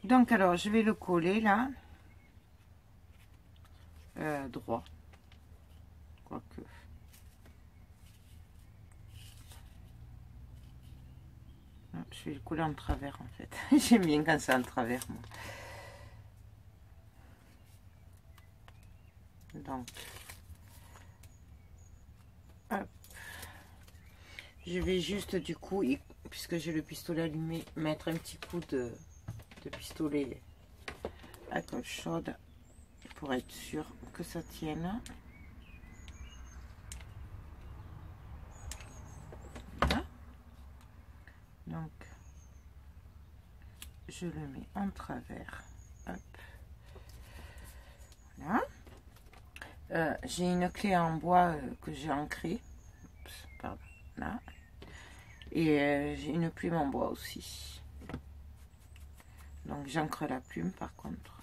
Donc alors je vais le coller là, droit, quoique. Je vais le coller en travers en fait. J'aime bien quand c'est en travers moi. Donc, hop. Je vais juste du coup, puisque j'ai le pistolet allumé, mettre un petit coup de pistolet à colle chaude pour être sûr que ça tienne. Voilà. Donc, je le mets en travers. Hop. Voilà. J'ai une clé en bois que j'ai ancrée. Pardon, là. Et j'ai une plume en bois aussi. Donc j'ancre la plume par contre.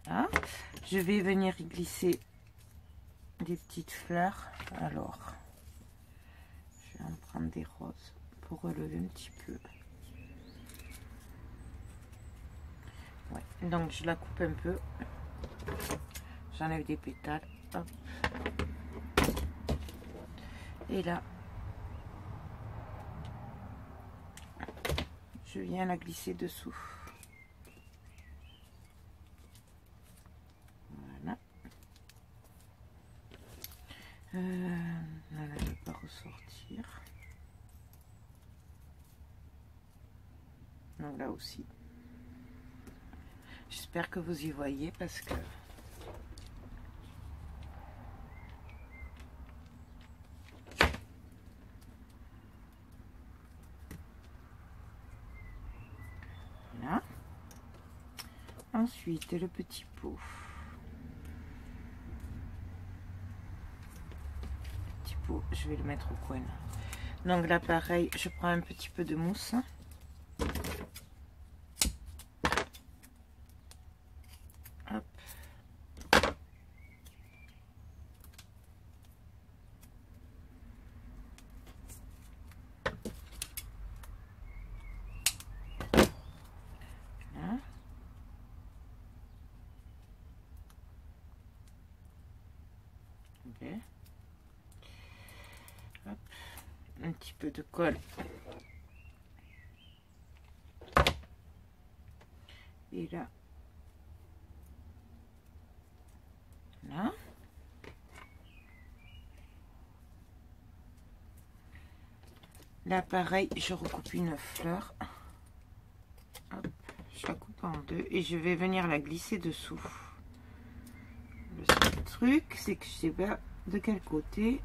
Voilà. Je vais venir y glisser des petites fleurs. Alors, je vais en prendre des roses pour relever un petit peu. Ouais. Donc je la coupe un peu. J'enlève des pétales. Hop. Et là, je viens la glisser dessous. Voilà. Là, elle ne va pas ressortir. Donc là aussi. J'espère que vous y voyez parce que... Voilà. Ensuite, le petit pot. Le petit pot, je vais le mettre au coin. Donc là, pareil, je prends un petit peu de mousse. Hop. Voilà. Ok. Hop. Un petit peu de colle. Et là. Là. Là, pareil, je recoupe une fleur. Hop, je la coupe en deux et je vais venir la glisser dessous. Le seul truc, c'est que je sais pas de quel côté.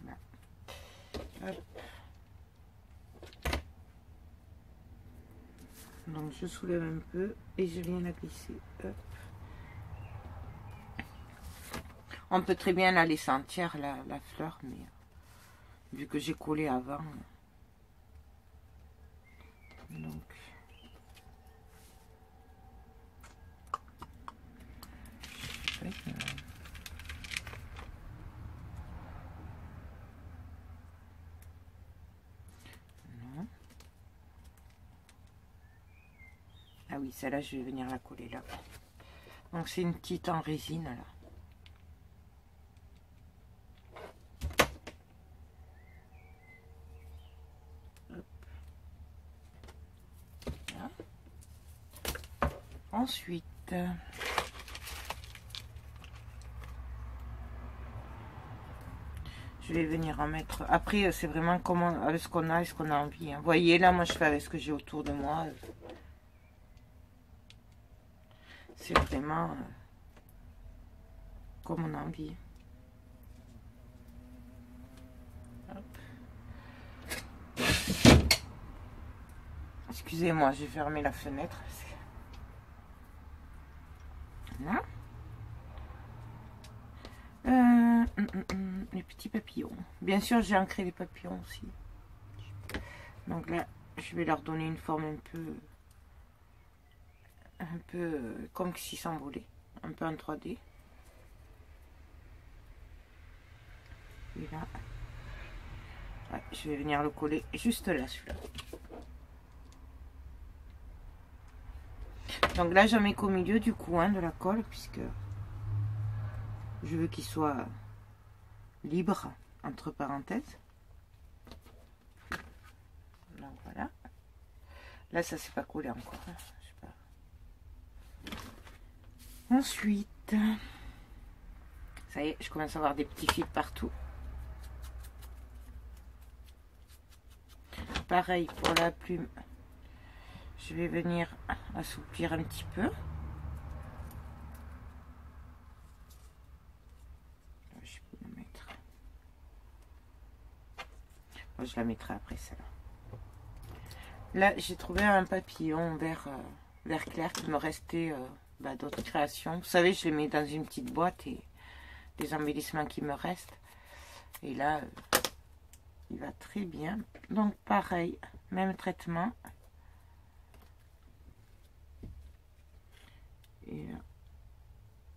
Là. Hop. Donc je soulève un peu et je viens la glisser. Hop. On peut très bien la laisser entière, la fleur, mais vu que j'ai collé avant. Donc. Non. Ah oui, celle-là, je vais venir la coller là. Donc c'est une petite en résine là. Ensuite, je vais venir en mettre. Après, c'est vraiment comment, avec ce qu'on a et ce qu'on a envie. Hein. Vous voyez, là, moi, je fais avec ce que j'ai autour de moi. C'est vraiment comme on a envie. Excusez-moi, j'ai fermé la fenêtre. Voilà. Les petits papillons. Bien sûr, j'ai ancré les papillons aussi. Donc là, je vais leur donner une forme un peu comme s'ils s'envolaient. Un peu en 3D. celui-là. Ouais, je vais venir le coller juste là, celui-là. Donc là, j'en mets qu'au milieu du coup de la colle, puisque je veux qu'il soit libre, entre parenthèses. Donc voilà. Là, ça s'est pas collé encore. Hein, je sais pas. Ensuite, ça y est, je commence à avoir des petits fils partout. Pareil pour la plume. Je vais venir assouplir un petit peu. Je peux la mettre. Moi, je la mettrai après celle-là. Là, j'ai trouvé un papillon vert clair qui me restait d'autres créations. Vous savez, je les mets dans une petite boîte et des embellissements qui me restent. Et là, il va très bien. Donc, pareil, même traitement. Et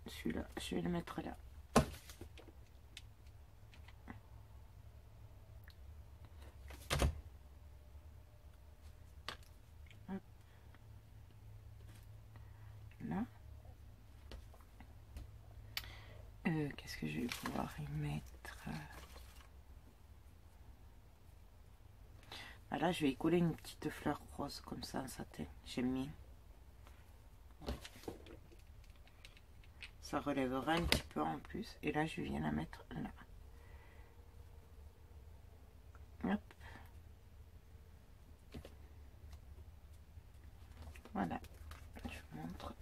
celui-là, je vais le mettre là. Hop. Là. Qu'est-ce que je vais pouvoir y mettre? Là, je vais y coller une petite fleur rose comme ça en satin. J'aime bien. Ça relèvera un petit peu en plus. Et là, je viens la mettre là. Hop. Voilà. Je vous montre.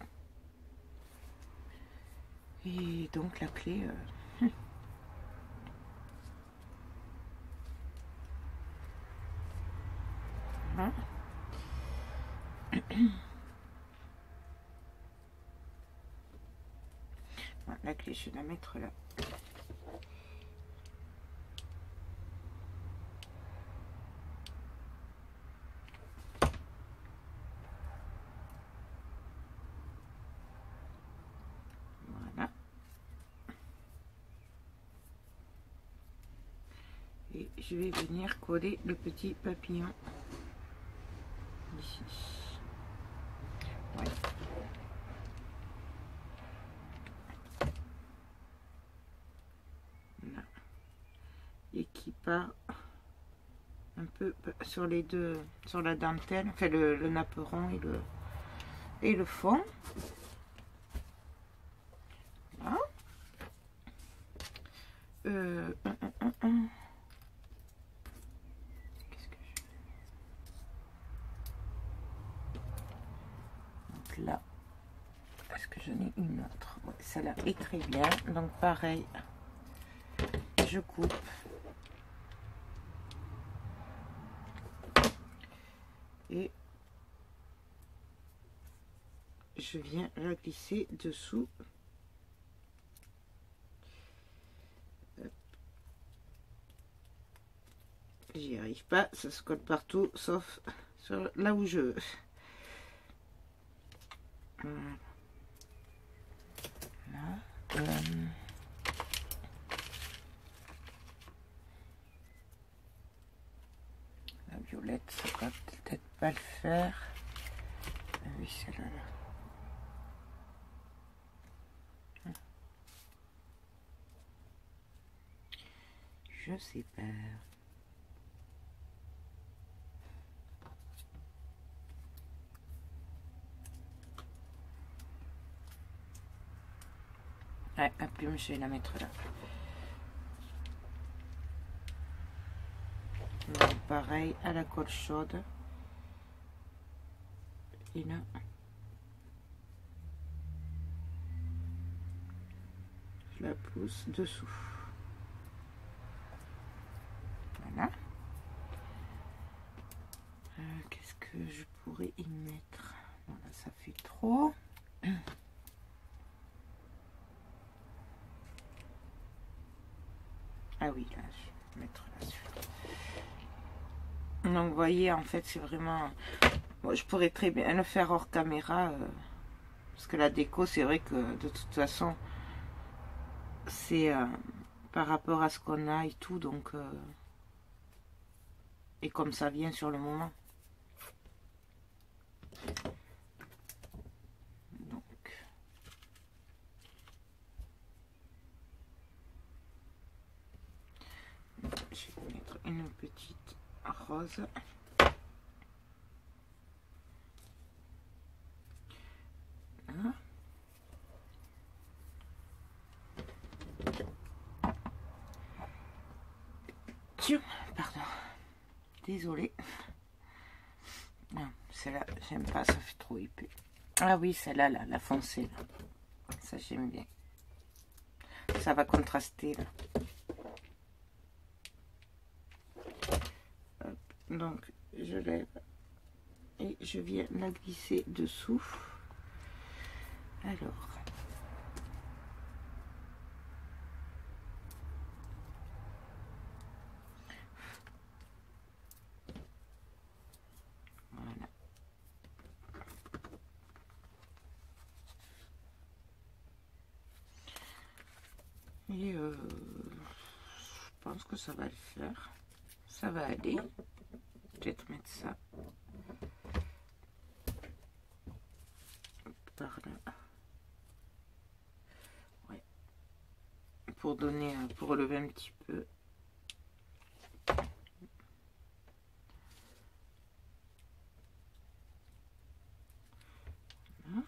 Et donc, la clé... Voilà. La clé, je vais la mettre là. Voilà. Et je vais venir coller le petit papillon ici. Ouais. Là. Et qui part un peu sur les deux, sur la dentelle, enfin le napperon et le fond. Voilà. Qu'est-ce que je... Donc là, est-ce que j'en ai une autre? Ouais, celle-là est très bien. Donc pareil, je coupe. Et je viens la glisser dessous. J'y arrive pas, ça se colle partout, sauf sur là où je veux. Là. La violette, ça va peut-être pas le faire. Ah oui, celle-là. Je sais pas. Ouais, la plume, je vais la mettre là. Donc, pareil, à la colle chaude. Et là, je la pousse dessous. Voilà. Qu'est-ce que je pourrais y mettre? Voilà, ça fait trop. Ah oui, là, je vais mettre là-dessus. Donc, vous voyez, en fait, c'est vraiment... Bon, je pourrais très bien le faire hors caméra. Parce que la déco, c'est vrai que, de toute façon, c'est par rapport à ce qu'on a et tout, donc et comme ça vient sur le moment. Donc je vais mettre une petite rose. Hein? Pardon, désolée. Non, celle-là, j'aime pas, ça fait trop épais. Ah oui, celle-là, là, la foncée, là. Ça, j'aime bien. Ça va contraster, là. Hop, donc, je lève et je viens la glisser dessous. Alors... Et je pense que ça va le faire. Ça va aller. Peut-être mettre ça par là. Ouais. Pour donner, pour relever un petit peu. Voilà.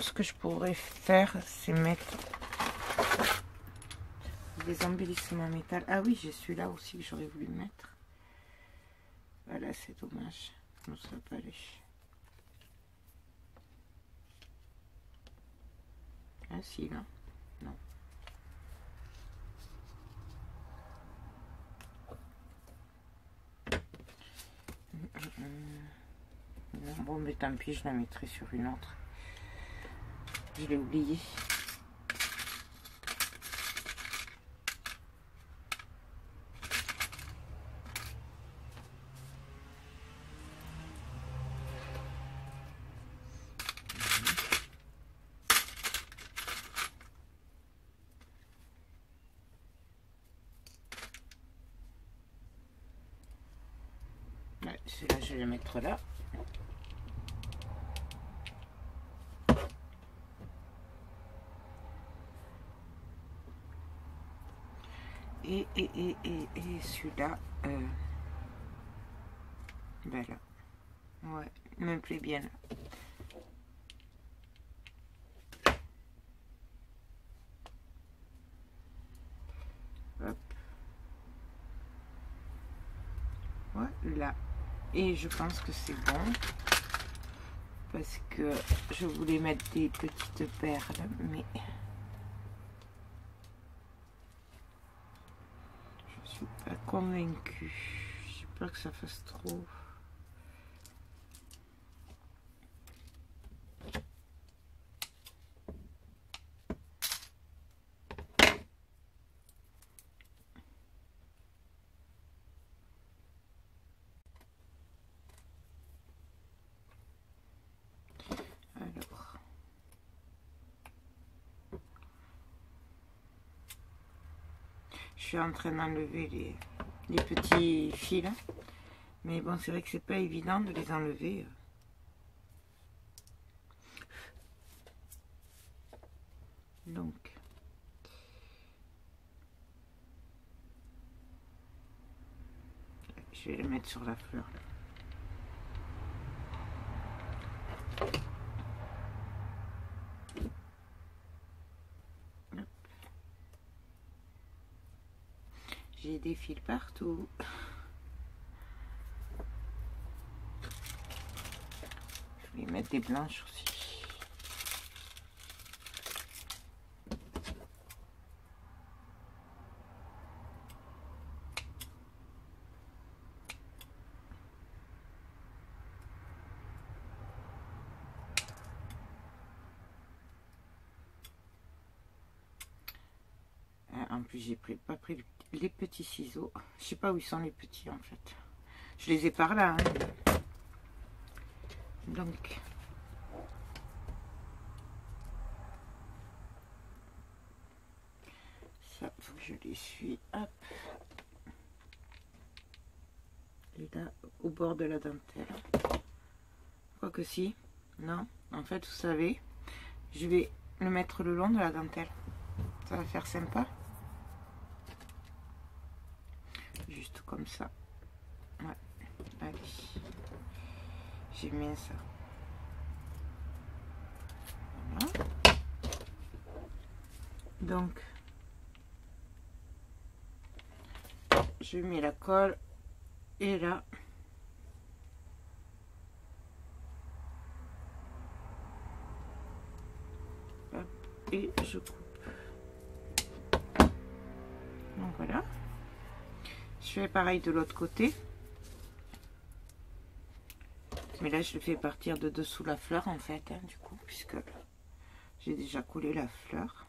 Ce que je pourrais faire, c'est mettre des embellissements en métal. Ah oui, j'ai celui-là aussi que j'aurais voulu mettre. Voilà, c'est dommage. Non, ça va pas aller. Ah si, là. Non. Bon, mais tant pis, je la mettrai sur une autre. Je l'ai oublié. Ouais, celui-là, je vais le mettre là. Et celui-là, ben là. Ouais, il me plaît bien là. Hop. Voilà. Et je pense que c'est bon. Parce que je voulais mettre des petites perles, mais je suis pas convaincue. J'ai peur que ça fasse trop. Alors, je suis en train d'enlever les petits fils, mais bon, c'est vrai que c'est pas évident de les enlever. Donc, je vais les mettre sur la fleur. J'ai des fils partout. Je vais mettre des blanches aussi. Ah, en plus j'ai pas pris les petits ciseaux. Je sais pas où ils sont les petits en fait. Je les ai par là. Hein. Donc ça, faut que je les suis. Hop. Et là, au bord de la dentelle. Quoique si. Non. En fait, vous savez, je vais le mettre le long de la dentelle. Ça va faire sympa. Juste comme ça. Ouais. Allez. J'aime bien ça. Voilà. Donc, je mets la colle. Et là, hop, et je coupe. Donc voilà. Je fais pareil de l'autre côté. Mais là, je le fais partir de dessous la fleur, en fait, hein, du coup, puisque j'ai déjà collé la fleur.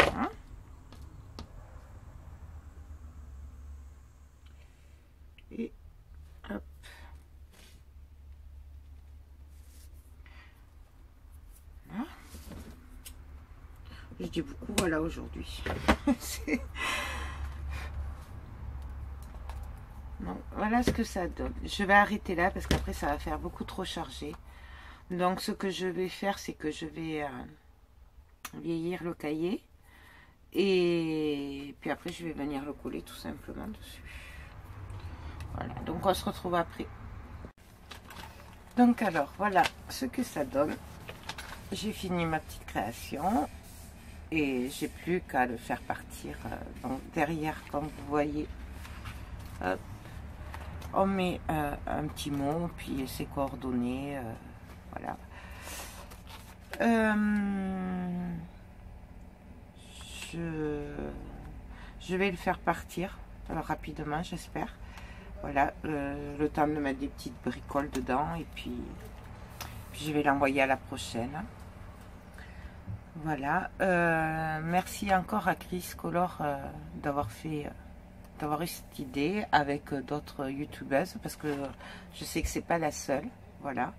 Voilà. Et hop. Voilà. Je dis beaucoup, voilà, aujourd'hui. Donc, voilà ce que ça donne. Je vais arrêter là parce qu'après ça va faire beaucoup trop chargé. Donc ce que je vais faire, c'est que je vais vieillir le cahier. Et puis après je vais venir le coller tout simplement dessus. Voilà, donc on se retrouve après. Donc alors, voilà ce que ça donne. J'ai fini ma petite création. Et j'ai plus qu'à le faire partir. Donc derrière, comme vous voyez, hop, on met un petit mot, puis ses coordonnées, voilà. Je vais le faire partir rapidement, j'espère. Voilà, le temps de mettre des petites bricoles dedans, et puis je vais l'envoyer à la prochaine. Voilà, merci encore à Chris Color d'avoir eu cette idée avec d'autres youtubeuses, parce que je sais que c'est pas la seule. Voilà,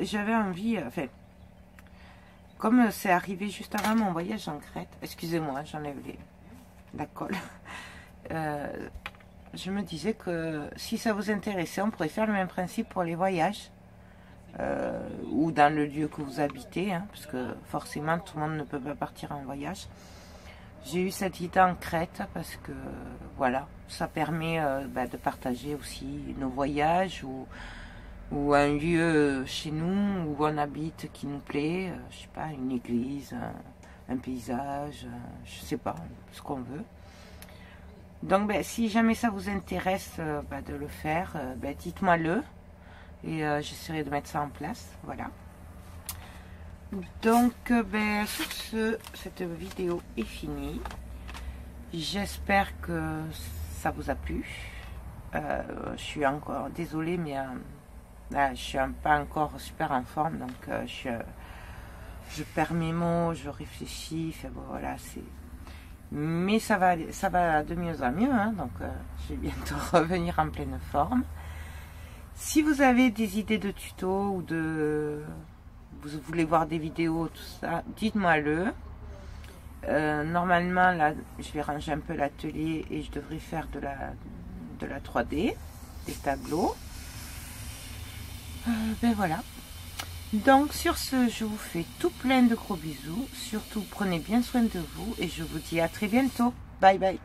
j'avais envie, enfin, comme c'est arrivé juste avant mon voyage en Crète, excusez-moi, j'enlève la colle, je me disais que si ça vous intéressait, on pourrait faire le même principe pour les voyages. Ou dans le lieu que vous habitez, hein, parce que forcément tout le monde ne peut pas partir en voyage. J'ai eu cette idée en Crète parce que voilà, ça permet de partager aussi nos voyages, ou un lieu chez nous où on habite qui nous plaît, je sais pas, une église, un paysage, je sais pas, ce qu'on veut. Donc si jamais ça vous intéresse de le faire, dites-moi le. Et j'essaierai de mettre ça en place. Voilà. Donc, sur ce, cette vidéo est finie. J'espère que ça vous a plu. Je suis encore désolée, mais là, je suis pas encore super en forme. Donc, je perds mes mots, je réfléchis. Enfin, bon, voilà, mais ça va de mieux en mieux. Hein, donc, je vais bientôt revenir en pleine forme. Si vous avez des idées de tutos ou vous voulez voir des vidéos, tout ça, dites-moi le. Normalement, là, je vais ranger un peu l'atelier et je devrais faire de la 3D, des tableaux. Voilà. Donc, sur ce, je vous fais tout plein de gros bisous. Surtout, prenez bien soin de vous et je vous dis à très bientôt. Bye bye.